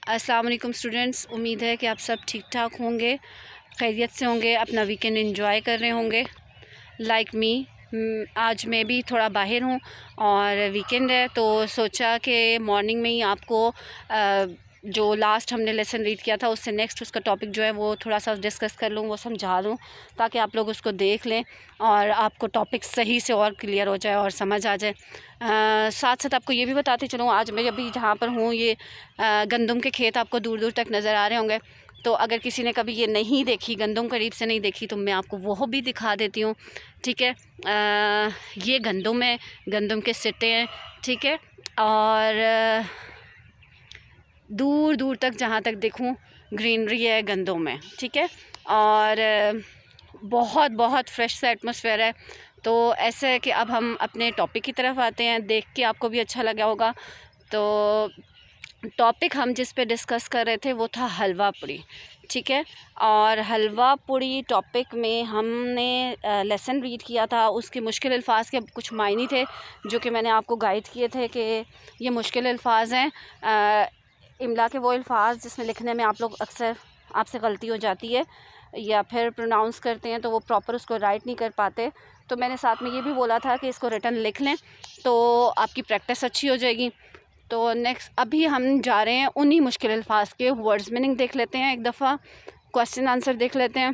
अस्सलाम वालेकुम स्टूडेंट्स, उम्मीद है कि आप सब ठीक ठाक होंगे, खैरियत से होंगे, अपना वीकेंड एंजॉय कर रहे होंगे लाइक मी। आज मैं भी थोड़ा बाहर हूँ और वीकेंड है तो सोचा कि मॉर्निंग में ही आपको जो लास्ट हमने लेसन रीड किया था उससे नेक्स्ट उसका टॉपिक जो है वो थोड़ा सा डिस्कस कर लूँ, वो समझा दूँ ताकि आप लोग उसको देख लें और आपको टॉपिक सही से और क्लियर हो जाए और समझ आ जाए। साथ साथ आपको ये भी बताती चलूँ, आज मैं अभी जहाँ पर हूँ ये गंदम के खेत आपको दूर दूर तक नज़र आ रहे होंगे। तो अगर किसी ने कभी ये नहीं देखी, गंदम करीब से नहीं देखी, तो मैं आपको वो भी दिखा देती हूँ। ठीक है, ये गंदम है, गंदम के सिट्टे हैं। ठीक है, और दूर दूर तक जहाँ तक देखूँ ग्रीनरी है गंदों में। ठीक है, और बहुत बहुत फ्रेश सा एटमॉस्फेयर है। तो ऐसा है कि अब हम अपने टॉपिक की तरफ आते हैं, देख के आपको भी अच्छा लगा होगा। तो टॉपिक हम जिस पे डिस्कस कर रहे थे वो था हलवा पूड़ी। ठीक है, और हलवा पूड़ी टॉपिक में हमने लेसन रीड किया था। उसके मुश्किल अल्फाज के कुछ मायने थे जो कि मैंने आपको गाइड किए थे कि ये मुश्किल अल्फाज हैं। इमला के वो अल्फाज जिसमें लिखने में आप लोग अक्सर आपसे गलती हो जाती है या फिर प्रोनाउंस करते हैं तो वो प्रॉपर उसको राइट नहीं कर पाते। तो मैंने साथ में ये भी बोला था कि इसको रिटन लिख लें तो आपकी प्रैक्टिस अच्छी हो जाएगी। तो नेक्स्ट अभी हम जा रहे हैं उन्हीं मुश्किल अल्फाज के वर्ड्स मीनिंग देख लेते हैं, एक दफ़ा क्वेश्चन आंसर देख लेते हैं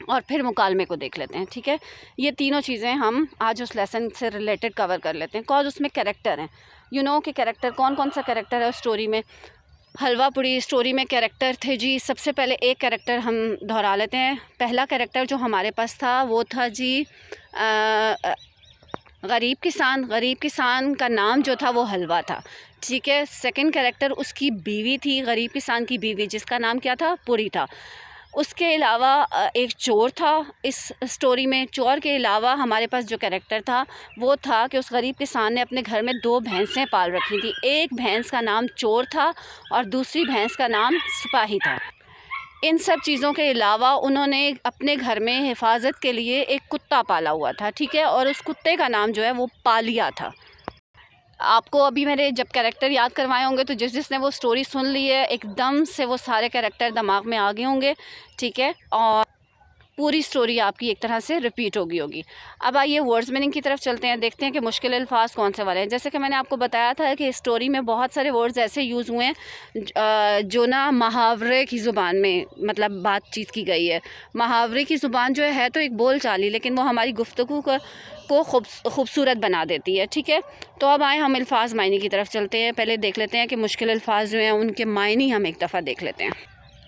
और फिर मुकालमे को देख लेते हैं। ठीक है, ये तीनों चीज़ें हम आज उस लेसन से रिलेटेड कवर कर लेते हैं। कॉज उसमें कैरेक्टर हैं, यू नो कि कैरेक्टर कौन कौन सा कैरेक्टर है उस स्टोरी में। हलवा पूड़ी स्टोरी में कैरेक्टर थे जी। सबसे पहले एक कैरेक्टर हम दोहरा लेते हैं। पहला कैरेक्टर जो हमारे पास था वो था जी गरीब किसान। गरीब किसान का नाम जो था वो हलवा था। ठीक है, सेकंड कैरेक्टर उसकी बीवी थी, गरीब किसान की बीवी, जिसका नाम क्या था, पूरी था। उसके अलावा एक चोर था इस स्टोरी में। चोर के अलावा हमारे पास जो कैरेक्टर था वो था कि उस गरीब किसान ने अपने घर में 2 भैंसें पाल रखी थी। एक भैंस का नाम चोर था और दूसरी भैंस का नाम सिपाही था। इन सब चीज़ों के अलावा उन्होंने अपने घर में हिफाजत के लिए एक कुत्ता पाला हुआ था। ठीक है, और उस कुत्ते का नाम जो है वो पालिया था। आपको अभी मेरे जब कैरेक्टर याद करवाए होंगे तो जिसने वो स्टोरी सुन ली है एकदम से वो सारे कैरेक्टर दिमाग में आ गए होंगे। ठीक है, और पूरी स्टोरी आपकी एक तरह से रिपीट होगी। अब आइए वर्ड्स मीनिंग की तरफ चलते हैं, देखते हैं कि मुश्किल अल्फाज कौन से वाले हैं। जैसे कि मैंने आपको बताया था कि स्टोरी में बहुत सारे वर्ड्स ऐसे यूज़ हुए हैं जो ना मुहावरे की ज़ुबान में मतलब बातचीत की गई है। मुहावरे की ज़ुबान जो है तो एक बोल चाली, लेकिन वो हमारी गुफ्तगू को खूबसूरत बना देती है। ठीक है, तो अब आए हम अल्फाज मायने की तरफ चलते हैं। पहले देख लेते हैं कि मुश्किल अल्फाज जो हैं उनके मायने हम एक दफ़ा देख लेते हैं।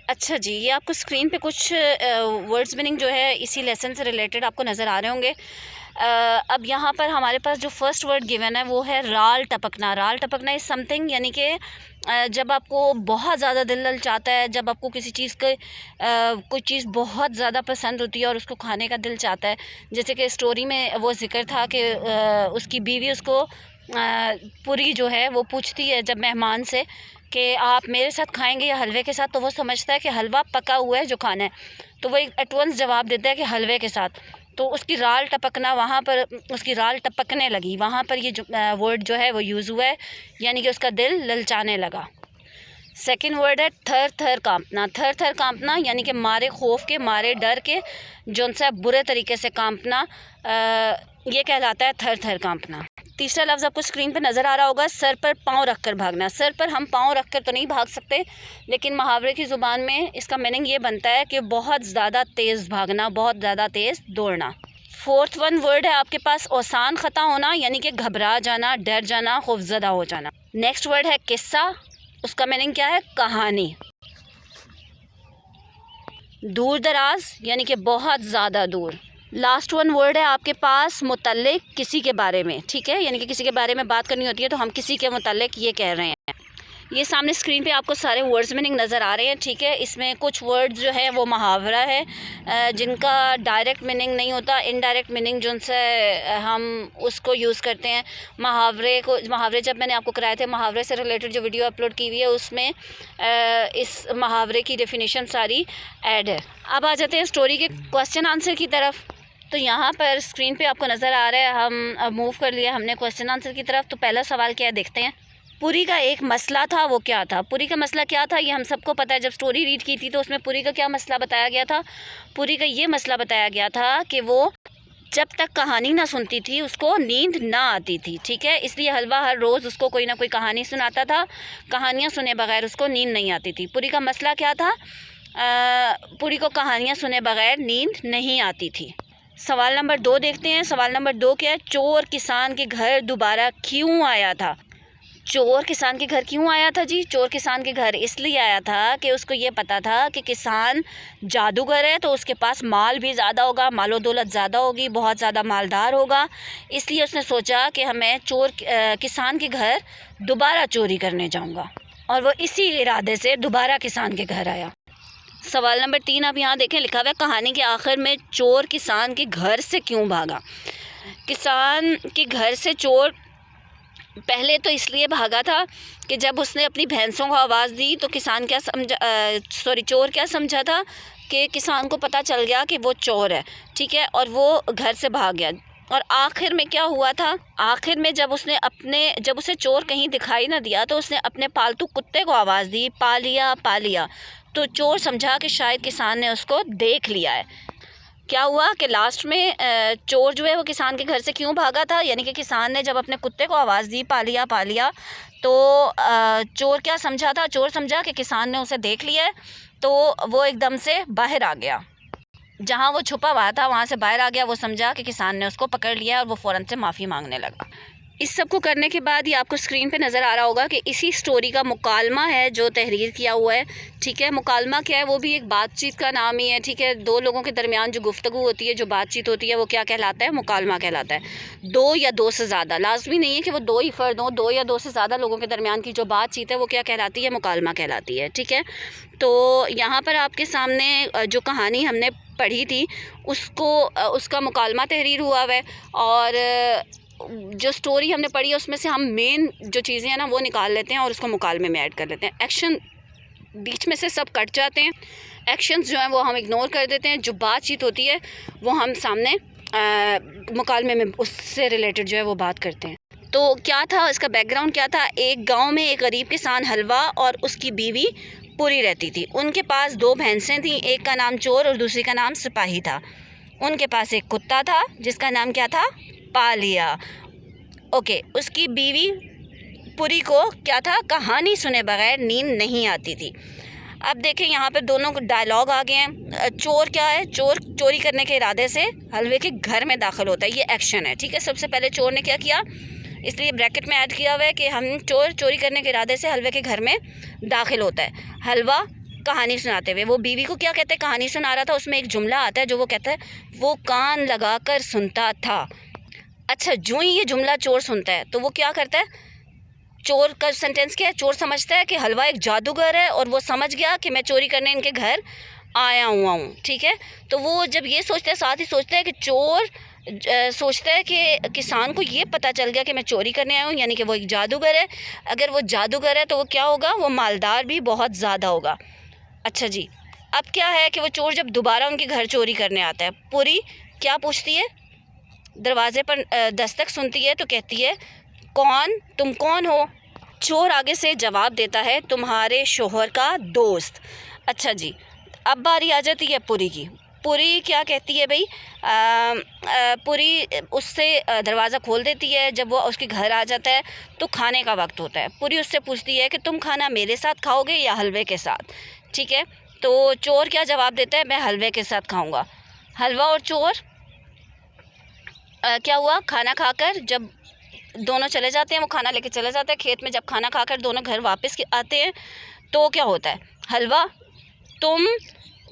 अच्छा जी, ये आपको स्क्रीन पे कुछ वर्ड्स मीनिंग जो है इसी लेसन से रिलेटेड आपको नज़र आ रहे होंगे। अब यहाँ पर हमारे पास जो फर्स्ट वर्ड गिवन है वो है राल टपकना। राल टपकना इज़ समथिंग, यानी कि जब आपको बहुत ज़्यादा दिल ललचाता है, जब आपको किसी चीज़ के कोई चीज़ बहुत ज़्यादा पसंद होती है और उसको खाने का दिल चाहता है। जैसे कि स्टोरी में वो जिक्र था कि उसकी बीवी उसको पूरी जो है वो पूछती है जब मेहमान से कि आप मेरे साथ खाएंगे या हलवे के साथ, तो वो समझता है कि हलवा पका हुआ है जो खाना है, तो वो एटवंस जवाब देता है कि हलवे के साथ। तो उसकी राल टपकना, वहाँ पर उसकी राल टपकने लगी, वहाँ पर ये जो वर्ड जो है वो यूज़ हुआ है, यानी कि उसका दिल ललचाने लगा। सेकंड वर्ड है थर थर कांपना। थर थर कांपना यानी कि मारे खौफ के, मारे डर के, जो सा बुरे तरीके से कांपना, ये कहलाता है थर थर कांपना। तीसरा लफ्ज़ आपको स्क्रीन पे नज़र आ रहा होगा, सर पर पाँव रखकर भागना। सर पर हम पाँव रखकर तो नहीं भाग सकते, लेकिन मुहावरे की ज़ुबान में इसका मीनिंग ये बनता है कि बहुत ज़्यादा तेज़ भागना, बहुत ज़्यादा तेज़ दौड़ना। फोर्थ वन वर्ड है आपके पास औसान ख़ता होना, यानी कि घबरा जाना, डर जाना, खौफज़दा हो जाना। नेक्स्ट वर्ड है किस्सा। उसका मीनिंग क्या है, कहानी। दूर दराज यानी कि बहुत ज़्यादा दूर। लास्ट वन वर्ड है आपके पास मुतल्लिक, किसी के बारे में। ठीक है, यानी कि किसी के बारे में बात करनी होती है तो हम किसी के मुतल्लिक ये कह रहे हैं। ये सामने स्क्रीन पे आपको सारे वर्ड्स मीनिंग नज़र आ रहे हैं। ठीक है, इसमें कुछ वर्ड्स जो है वो मुहावरा है जिनका डायरेक्ट मीनिंग नहीं होता, इनडायरेक्ट मीनिंग जिनसे हम उसको यूज़ करते हैं। मुहावरे जब मैंने आपको कराए थे, मुहावरे से रिलेटेड जो वीडियो अपलोड की हुई है उसमें इस मुहावरे की डेफिनेशन सारी ऐड है। अब आ जाते हैं स्टोरी के क्वेश्चन आंसर की तरफ। तो यहाँ पर स्क्रीन पे आपको नज़र आ रहा है, हम मूव कर लिया हमने क्वेश्चन आंसर की तरफ। तो पहला सवाल क्या है देखते हैं। पुरी का एक मसला था, वो क्या था? पुरी का मसला क्या था ये हम सबको पता है। जब स्टोरी रीड की थी तो उसमें पुरी का क्या मसला बताया गया था? पुरी का ये मसला बताया गया था कि वो जब तक कहानी ना सुनती थी उसको नींद ना आती थी, ठीक है। इसलिए हलवा हर रोज़ उसको कोई ना कोई कहानी सुनाता था। कहानियाँ सुने बगैर उसको नींद नहीं आती थी। पुरी का मसला क्या था? पुरी को कहानियाँ सुने बगैर नींद नहीं आती थी। सवाल नंबर 2 देखते हैं। सवाल नंबर 2 क्या है? चोर किसान के घर दोबारा क्यों आया था? चोर किसान के घर क्यों आया था जी? चोर किसान के घर इसलिए आया था कि उसको ये पता था कि किसान जादूगर है, तो उसके पास माल भी ज़्यादा होगा, मालो दौलत ज़्यादा होगी, बहुत ज़्यादा मालदार होगा। इसलिए उसने सोचा कि मैं किसान के घर दोबारा चोरी करने जाऊंगा, और वो इसी इरादे से दोबारा किसान के घर आया। सवाल नंबर 3 आप यहाँ देखें, लिखा हुआ है कहानी के आखिर में चोर किसान के घर से क्यों भागा? किसान के घर से चोर पहले तो इसलिए भागा था कि जब उसने अपनी भैंसों को आवाज़ दी तो किसान क्या समझा, चोर क्या समझा था कि किसान को पता चल गया कि वो चोर है, ठीक है, और वो घर से भाग गया। और आखिर में क्या हुआ था? आखिर में जब उसे चोर कहीं दिखाई ना दिया तो उसने अपने पालतू कुत्ते को आवाज़ दी, पा लिया पा लिया। तो चोर समझा कि शायद किसान ने उसको देख लिया है। क्या हुआ कि लास्ट में चोर जो है वो किसान के घर से क्यों भागा था? यानी कि किसान ने जब अपने कुत्ते को आवाज़ दी पा लिया, तो चोर क्या समझा था? चोर समझा कि किसान ने उसे देख लिया है, तो वो एकदम से बाहर आ गया। जहाँ वो छुपा हुआ था वहाँ से बाहर आ गया। वो समझा कि किसान ने उसको पकड़ लिया और वो फ़ौरन से माफ़ी मांगने लगा। इस सब को करने के बाद ये आपको स्क्रीन पे नज़र आ रहा होगा कि इसी स्टोरी का मुकालमा है जो तहरीर किया हुआ है, ठीक है। मुकालमा क्या है? वो भी एक बातचीत का नाम ही है, ठीक है। दो लोगों के दरमियान जो गुफ्तगू होती है, जो बातचीत होती है, वो क्या कहलाता है? मुकालमा कहलाता है। 2 या 2 से ज़्यादा, लाजमी नहीं है कि वो 2 ही फ़र्द हों, 2 या 2 से ज़्यादा लोगों के दरमियान की जो बातचीत है वो क्या कहलाती है? मुकालमा कहलाती है, ठीक है। तो यहाँ पर आपके सामने जो कहानी हमने पढ़ी थी उसका मुकालमा तहरीर हुआ है, और जो स्टोरी हमने पढ़ी है उसमें से हम मेन जो चीज़ें हैं ना वो निकाल लेते हैं और उसको मुकालमे में ऐड कर लेते हैं। एक्शन बीच में से सब कट जाते हैं, एक्शंस जो हैं वो हम इग्नोर कर देते हैं। जो बातचीत होती है वो हम सामने मुकालमे में उससे रिलेटेड जो है वो बात करते हैं। तो क्या था इसका बैकग्राउंड? क्या था? एक गांव में एक गरीब किसान हलवा और उसकी बीवी पुरी रहती थी। उनके पास 2 भैंसें थीं, एक का नाम चोर और दूसरी का नाम सिपाही था। उनके पास एक कुत्ता था जिसका नाम क्या था? पा लिया। ओके, उसकी बीवी पुरी को क्या था? कहानी सुने बगैर नींद नहीं आती थी। अब देखें यहाँ पर दोनों को डायलॉग आ गए हैं। चोर क्या है? चोर चोरी करने के इरादे से हलवे के घर में दाखिल होता है, ये एक्शन है, ठीक है। सबसे पहले चोर ने क्या किया, इसलिए ब्रैकेट में ऐड किया हुआ है कि हम चोर चोरी करने के इरादे से हलवे के घर में दाखिल होता है। हलवा कहानी सुनाते हुए, वो बीवी को क्या कहते हैं? कहानी सुना रहा था। उसमें एक जुमला आता है जो वो कहता है, वो कान लगाकर सुनता था। अच्छा, जो ही ये जुमला चोर सुनता है तो वो क्या करता है? चोर का सेंटेंस क्या है? चोर समझता है कि हलवा एक जादूगर है और वो समझ गया कि मैं चोरी करने इनके घर आया हुआ हूँ, ठीक है। तो वो जब ये सोचता है, साथ ही सोचता है कि चोर सोचता है कि किसान को ये पता चल गया कि मैं चोरी करने आया हूँ, यानी कि वो एक जादूगर है। अगर वो जादूगर है तो वो क्या होगा? वो मालदार भी बहुत ज़्यादा होगा। अच्छा जी, अब क्या है कि वो चोर जब दोबारा उनके घर चोरी करने आता है, पुरी क्या पूछती है? दरवाजे पर दस्तक सुनती है तो कहती है, कौन? तुम कौन हो? चोर आगे से जवाब देता है, तुम्हारे शोहर का दोस्त। अच्छा जी, अब बारी आ जाती है पुरी की। पुरी क्या कहती है भाई? पुरी उससे दरवाज़ा खोल देती है। जब वो उसके घर आ जाता है तो खाने का वक्त होता है। पुरी उससे पूछती है कि तुम खाना मेरे साथ खाओगे या हलवे के साथ, ठीक है। तो चोर क्या जवाब देता है? मैं हलवे के साथ खाऊंगा। हलवा और चोर क्या हुआ? खाना खाकर जब दोनों चले जाते हैं, वो खाना लेके चले जाते हैं खेत में। जब खाना खाकर दोनों घर वापस आते हैं तो क्या होता है? हलवा, तुम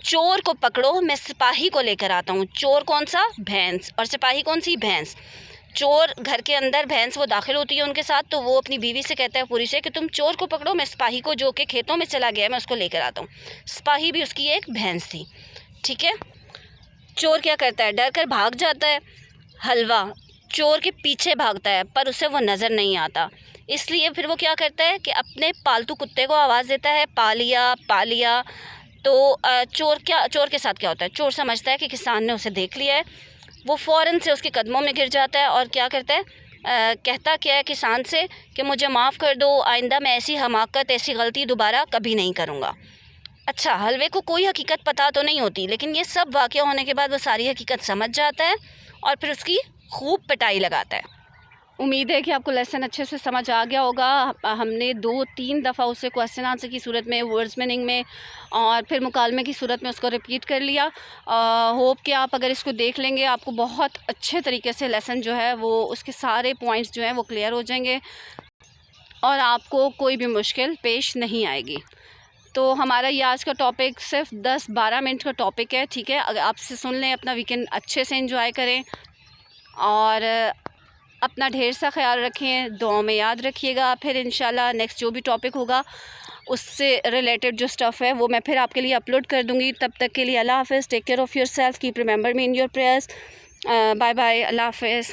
चोर को पकड़ो, मैं सिपाही को लेकर आता हूँ। चोर कौन सा? भैंस। और सिपाही कौन सी? भैंस। चोर घर के अंदर, भैंस वो दाखिल होती है उनके साथ, तो वो अपनी बीवी से कहता है पुरी से कि तुम चोर को पकड़ो, मैं सिपाही को जो कि खेतों में चला गया है मैं उसको लेकर आता हूँ। सिपाही भी उसकी एक भैंस थी, ठीक है। चोर क्या करता है? डर कर भाग जाता है। हलवा चोर के पीछे भागता है पर उसे वो नज़र नहीं आता, इसलिए फिर वो क्या करता है कि अपने पालतू कुत्ते को आवाज़ देता है, पा लिया पा लिया। तो चोर के साथ क्या होता है? चोर समझता है कि किसान ने उसे देख लिया है। वो फ़ौरन से उसके कदमों में गिर जाता है और क्या करता है? कहता क्या है किसान से कि मुझे माफ़ कर दो, आइंदा मैं ऐसी हमाकत, ऐसी गलती दोबारा कभी नहीं करूँगा। अच्छा, हलवे को कोई हकीकत पता तो नहीं होती, लेकिन ये सब वाक़या होने के बाद वो सारी हकीकत समझ जाता है और फिर उसकी खूब पिटाई लगाता है। उम्मीद है कि आपको लेसन अच्छे से समझ आ गया होगा। हमने 2-3 दफ़ा उसे क्वेश्चन आंसर की सूरत में, वर्ड्स मीनिंग में और फिर मुकालमे की सूरत में उसको रिपीट कर लिया। होप कि आप अगर इसको देख लेंगे, आपको बहुत अच्छे तरीके से लेसन जो है वो उसके सारे पॉइंट्स जो हैं वो क्लियर हो जाएंगे और आपको कोई भी मुश्किल पेश नहीं आएगी। तो हमारा ये आज का टॉपिक सिर्फ 10-12 मिनट का टॉपिक है, ठीक है। अगर आपसे सुन लें, अपना वीकेंड अच्छे से एंजॉय करें और अपना ढेर सा ख्याल रखें, दुआ में याद रखिएगा। फिर इंशाल्लाह नेक्स्ट जो भी टॉपिक होगा उससे रिलेटेड जो स्टफ़ है वो मैं फिर आपके लिए अपलोड कर दूँगी। तब तक के लिए अल्लाह हाफ़िज़, take care of yourself, keep remember me in your prayers. Bye bye, अल्लाह हाफ़िज़।